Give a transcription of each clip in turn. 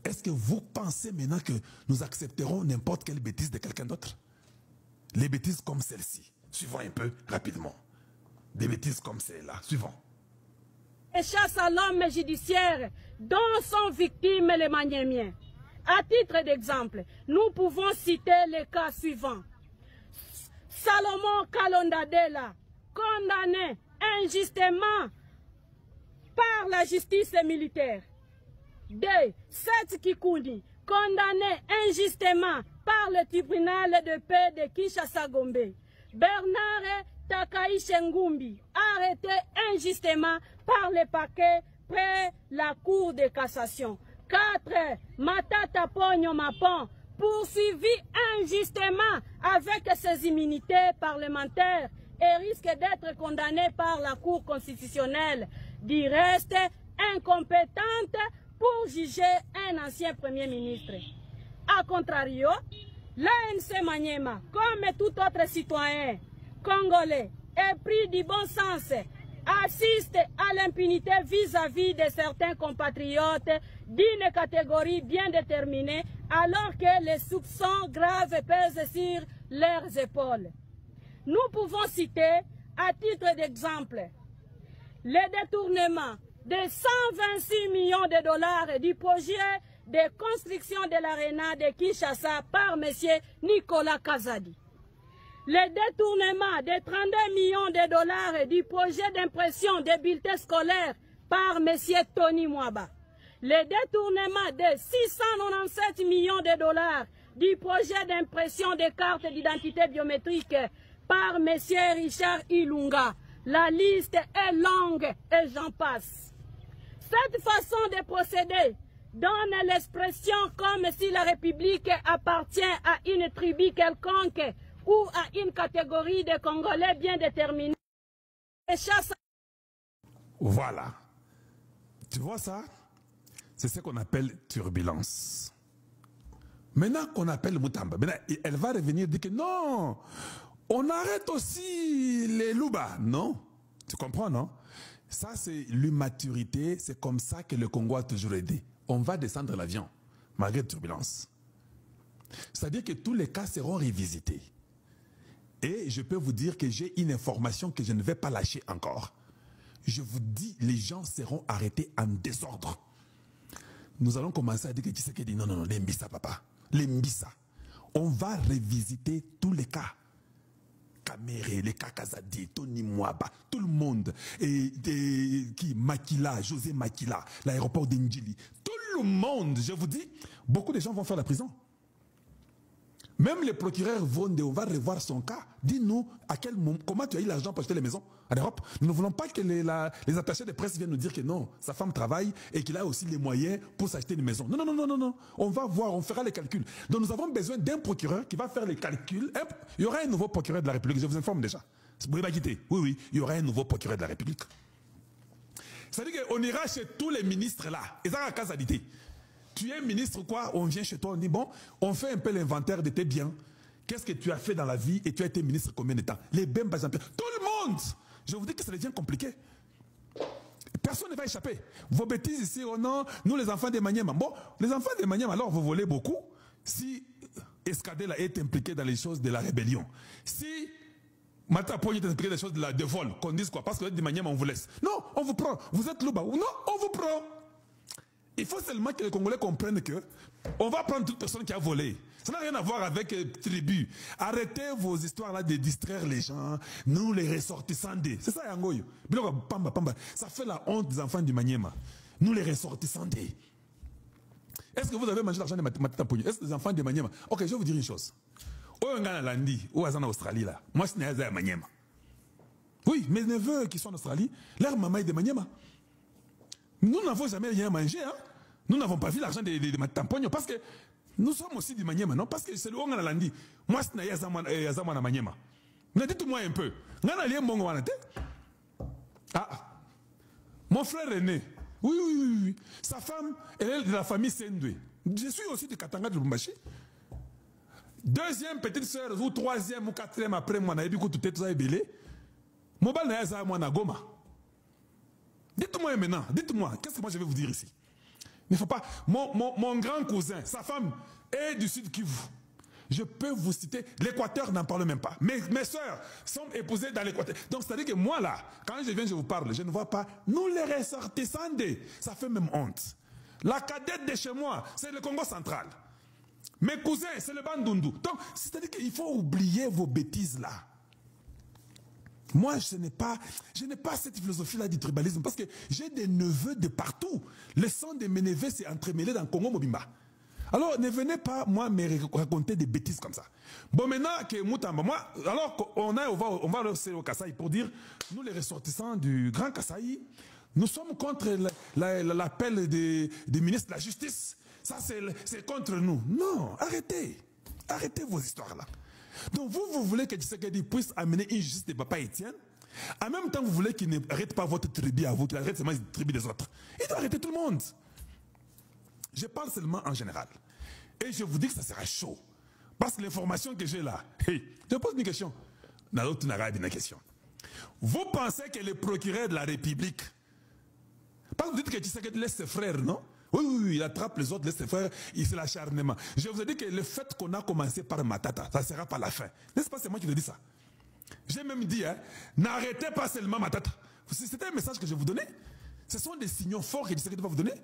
Est-ce que vous pensez maintenant que nous accepterons n'importe quelle bêtise de quelqu'un d'autre? Les bêtises comme celle-ci. Suivons un peu rapidement. Des bêtises comme celle-là. Suivons. Et chasse à l'homme judiciaire dont sont victimes les Maniémiens. À titre d'exemple, nous pouvons citer les cas suivants. Salomon Kalondadela, condamné injustement par la justice militaire. 2. Seth Kikundi, condamné injustement par le tribunal de paix de Kinshasa-Gombe. Bernard Takaïche Ngumbi, arrêté injustement par le parquet près la cour de cassation. 4. Matata Pogno Mapon, poursuivi injustement avec ses immunités parlementaires et risque d'être condamné par la Cour constitutionnelle, du reste incompétente pour juger un ancien Premier ministre. A contrario, l'ANC Maniema, comme tout autre citoyen congolais, épris du bon sens, assiste à l'impunité vis-à-vis de certains compatriotes d'une catégorie bien déterminée, alors que les soupçons graves pèsent sur leurs épaules. Nous pouvons citer, à titre d'exemple, le détournement de 126 millions de dollars du projet de construction de l'aréna de Kinshasa par M. Nicolas Kazadi. Le détournement de 32 millions de dollars du projet d'impression des bulletins scolaires par M. Tony Mwaba. Le détournement de 697 millions de dollars du projet d'impression des cartes d'identité biométrique par M. Richard Ilunga. La liste est longue et j'en passe. Cette façon de procéder donne l'expression comme si la République appartient à une tribu quelconque ou à une catégorie de Congolais bien déterminés. Voilà. Tu vois ça? C'est ce qu'on appelle turbulence. Maintenant qu'on appelle Moutamba, elle va revenir dire que non, on arrête aussi les louba, non? Tu comprends, non? Ça, c'est l'immaturité, c'est comme ça que le Congo a toujours aidé. On va descendre l'avion, malgré la turbulence. C'est-à-dire que tous les cas seront révisités. Et je peux vous dire que j'ai une information que je ne vais pas lâcher encore. Je vous dis, les gens seront arrêtés en désordre. Nous allons commencer à dire que Tshisekedi dit non, non, non, les Mbissa, papa. Les Mbissa. On va révisiter tous les cas. Kamere, les cas Kazadi, Tony Mwaba, tout le monde. Qui Makila, José Makila, l'aéroport d'Indjili. Tout le monde, je vous dis, beaucoup de gens vont faire la prison. Même les procureurs vont, on va revoir son cas. Dis-nous à quel moment, comment tu as eu l'argent pour acheter les maisons en Europe. Nous ne voulons pas que les attachés de presse viennent nous dire que non, sa femme travaille et qu'il a aussi les moyens pour s'acheter une maison. Non, non, non, non, non, non. On va voir, on fera les calculs. Donc nous avons besoin d'un procureur qui va faire les calculs. Il y aura un nouveau procureur de la République, je vous informe déjà. Vous ne pouvez pas quitter. Oui, oui, il y aura un nouveau procureur de la République. C'est-à-dire qu'on ira chez tous les ministres là. Ils ont la case d'idée. Tu es ministre quoi? On vient chez toi, on dit bon, on fait un peu l'inventaire de tes biens. Qu'est-ce que tu as fait dans la vie et tu as été ministre combien de temps? Les Bemba, tout le monde. Je vous dis que ça devient compliqué. Personne ne va échapper. Vos bêtises ici, oh non, nous les enfants des Maniema. Bon, les enfants des Maniema, alors vous volez beaucoup. Si Escadela est impliqué dans les choses de la rébellion, si Mata Pogno est impliqué dans les choses de vol, qu'on dise quoi? Parce que des Maniema, on vous laisse. Non, on vous prend. Vous êtes louba. Non, on vous prend. Il faut seulement que les Congolais comprennent que on va prendre toute personne qui a volé. Ça n'a rien à voir avec tribu. Arrêtez vos histoires là de distraire les gens. Nous les ressortissants des. C'est ça Yangoyo. Ça fait la honte des enfants du Maniema. Nous les ressortissants des. Est-ce que vous avez mangé l'argent de Matata Pogno? Est-ce que les enfants du Maniema? Ok, je vais vous dire une chose. Ou en Australie là. Moi je suis né à Maniema. Oui, mes neveux qui sont en Australie, leur maman est de Maniema. Nous n'avons jamais rien mangé, hein? Nous n'avons pas vu l'argent de Matata Pogno parce que nous sommes aussi du Maniema, non? Parce que c'est le Onga Landi. Moi, c'est Yazamana Maniema. Mais dites-moi un peu. Ah, mon frère est né. Oui, oui, oui, oui. Sa femme, elle est de la famille Sendwe. Je suis aussi de Katanga de Lubumbashi. Deuxième petite soeur, ou troisième ou quatrième après moi, tout est belé. Mobile n'a pas moi na Goma. Dites-moi maintenant, dites-moi, qu'est-ce que moi je vais vous dire ici? Il ne faut pas. Mon grand cousin, sa femme est du Sud Kivu. Je peux vous citer, l'Équateur n'en parle même pas. Mes soeurs sont épousées dans l'Équateur. Donc, c'est-à-dire que moi, là, quand je viens, je vous parle, je ne vois pas. Nous, les ressortissants, ça fait même honte. La cadette de chez moi, c'est le Congo central. Mes cousins, c'est le Bandundu. Donc, c'est-à-dire qu'il faut oublier vos bêtises, là. Moi, je n'ai pas cette philosophie-là du tribalisme parce que j'ai des neveux de partout. Le sang de mes neveux s'est entremêlé dans le Congo Mobimba. Alors, ne venez pas, moi, me raconter des bêtises comme ça. Bon, maintenant, que Moutamba, moi, alors on va aller au Kasaï pour dire, nous, les ressortissants du Grand Kasaï, nous sommes contre l'appel des ministres de la Justice. Ça, c'est contre nous. Non, arrêtez. Arrêtez vos histoires-là. Donc, vous voulez que Tshisekedi puisse amener une justice de Papa Étienne. En même temps, vous voulez qu'il n'arrête pas votre tribu à vous, qu'il arrête seulement les tribus des autres. Il doit arrêter tout le monde. Je parle seulement en général. Et je vous dis que ça sera chaud. Parce que l'information que j'ai là, je pose une question. Une question. Vous pensez que le procureur de la République, parce que vous dites que Tshisekedi laisse ses frères, non? Oui, il attrape les autres, laisse ses frères, il fait l'acharnement. Je vous ai dit que le fait qu'on a commencé par Matata, ça ne sera pas la fin. N'est-ce pas, c'est moi qui vous ai dit ça? J'ai même dit, n'arrêtez pas seulement Matata. C'était un message que je vous donnais. Ce sont des signaux forts que Tshisekedi va vous donner.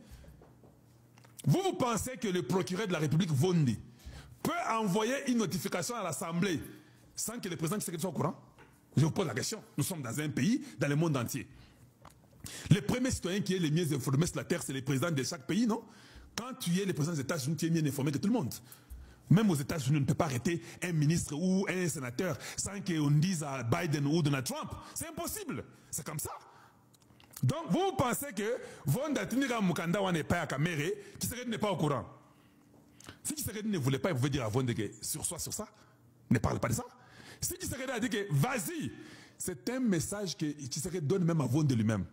Vous pensez que le procureur de la République, Vondi, peut envoyer une notification à l'Assemblée sans que le président Tshisekedi soit au courant? Je vous pose la question. Nous sommes dans un pays, dans le monde entier. Le premier citoyen qui est le mieux informé sur la terre, c'est le président de chaque pays, non? Quand tu es le président des États-Unis, tu es mieux informé que tout le monde. Même aux États-Unis, on ne peut pas arrêter un ministre ou un sénateur sans qu'on dise à Biden ou Donald Trump. C'est impossible. C'est comme ça. Donc, vous pensez que Vonda Tinira Mukanda n'est pas à Kamere, Tshisekedi n'est pas au courant. Si Tshisekedi ne voulait pas, il pouvait dire à Vonda que sur ça, ne parle pas de ça. Si Tshisekedi a dit que vas-y, c'est un message que Tshisekedi donne même à Vonda lui-même.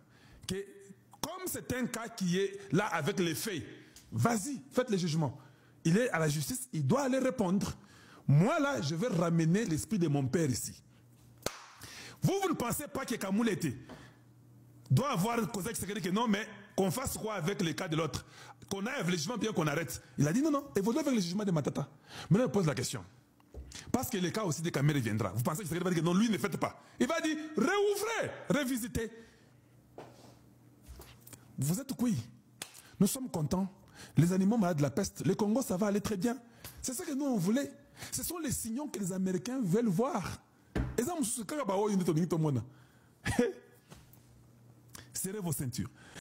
Que comme c'est un cas qui est là avec les faits, vas-y, faites le jugement. Il est à la justice, il doit aller répondre. Moi là, je vais ramener l'esprit de mon père ici. Vous ne pensez pas que Kamoulete doit avoir causé que non, mais qu'on fasse quoi avec les cas de l'autre? Qu'on aille avec le jugement bien qu'on arrête. Il a dit non, évoluez avec le jugement de Matata. Maintenant, je pose la question. Parce que le cas aussi de Kamere viendra. Vous pensez que va dire que non, lui ne faites pas. Il va dire, réouvrez, revisitez. Vous êtes couilles. Nous sommes contents. Les animaux malades de la peste, le Congo, ça va aller très bien. C'est ça que nous, on voulait. Ce sont les signaux que les Américains veulent voir. Serrez vos ceintures.